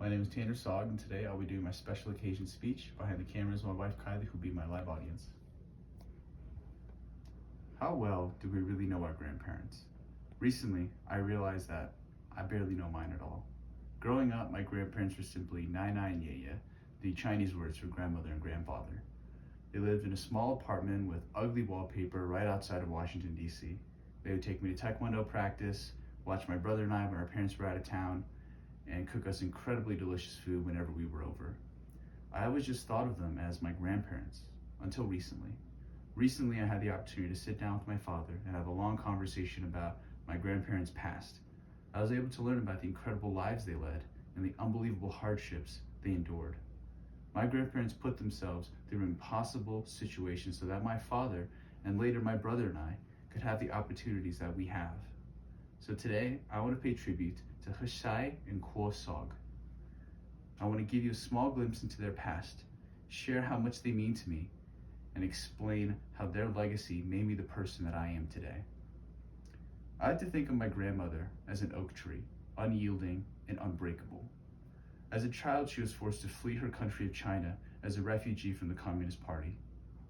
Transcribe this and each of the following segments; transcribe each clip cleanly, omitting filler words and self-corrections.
My name is Tanner Soug, and today I'll be doing my special occasion speech. Behind the camera is my wife Kylie, who will be my live audience. How well do we really know our grandparents? Recently, I realized that I barely know mine at all. Growing up, my grandparents were simply Nai Nai and Yeye, the Chinese words for grandmother and grandfather. They lived in a small apartment with ugly wallpaper right outside of Washington, D.C. They would take me to Taekwondo practice, watch my brother and I when our parents were out of town, and cook us incredibly delicious food whenever we were over. I always just thought of them as my grandparents, until recently. Recently, I had the opportunity to sit down with my father and have a long conversation about my grandparents' past. I was able to learn about the incredible lives they led and the unbelievable hardships they endured. My grandparents put themselves through impossible situations so that my father and later my brother and I could have the opportunities that we have. So today, I want to pay tribute to Hshai and Kuo Soug. I want to give you a small glimpse into their past, share how much they mean to me, and explain how their legacy made me the person that I am today. I like to think of my grandmother as an oak tree, unyielding and unbreakable. As a child, she was forced to flee her country of China as a refugee from the Communist Party,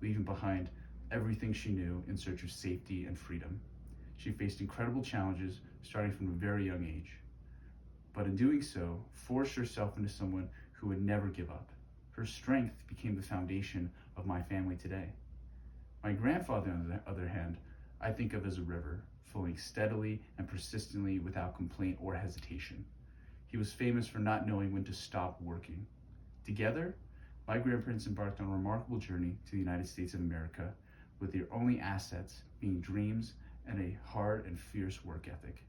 leaving behind everything she knew in search of safety and freedom. She faced incredible challenges starting from a very young age, but in doing so, forced herself into someone who would never give up. Her strength became the foundation of my family today. My grandfather, on the other hand, I think of as a river, flowing steadily and persistently without complaint or hesitation. He was famous for not knowing when to stop working. Together, my grandparents embarked on a remarkable journey to the United States of America, with their only assets being dreams and a hard and fierce work ethic.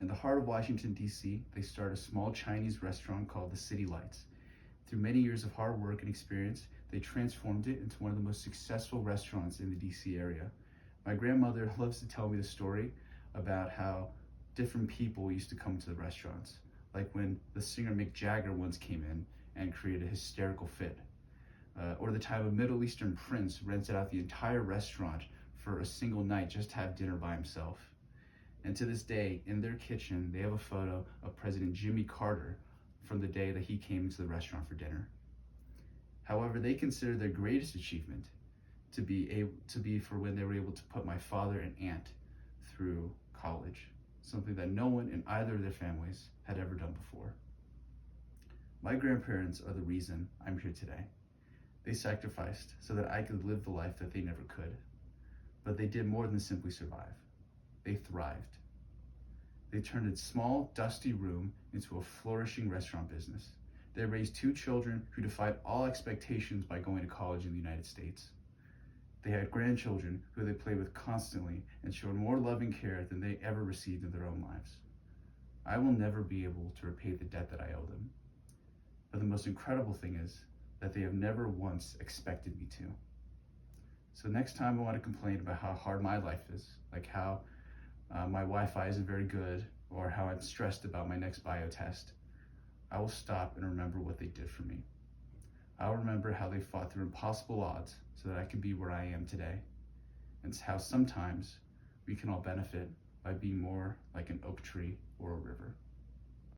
In the heart of Washington, D.C., they started a small Chinese restaurant called the City Lights. Through many years of hard work and experience, they transformed it into one of the most successful restaurants in the D.C. area. My grandmother loves to tell me the story about how different people used to come to the restaurants, like when the singer Mick Jagger once came in and created a hysterical fit, or the time a Middle Eastern prince rented out the entire restaurant for a single night just to have dinner by himself. And to this day, in their kitchen, they have a photo of President Jimmy Carter from the day that he came into the restaurant for dinner. However, they consider their greatest achievement to be for when they were able to put my father and aunt through college, something that no one in either of their families had ever done before. My grandparents are the reason I'm here today. They sacrificed so that I could live the life that they never could. But they did more than simply survive. They thrived. They turned a small, dusty room into a flourishing restaurant business. They raised 2 children who defied all expectations by going to college in the United States. They had grandchildren who they played with constantly and showed more loving care than they ever received in their own lives. I will never be able to repay the debt that I owe them. But the most incredible thing is that they have never once expected me to. So next time I want to complain about how hard my life is, like how my Wi-Fi isn't very good, or how I'm stressed about my next bio test, I will stop and remember what they did for me. I'll remember how they fought through impossible odds so that I can be where I am today, and how sometimes we can all benefit by being more like an oak tree or a river.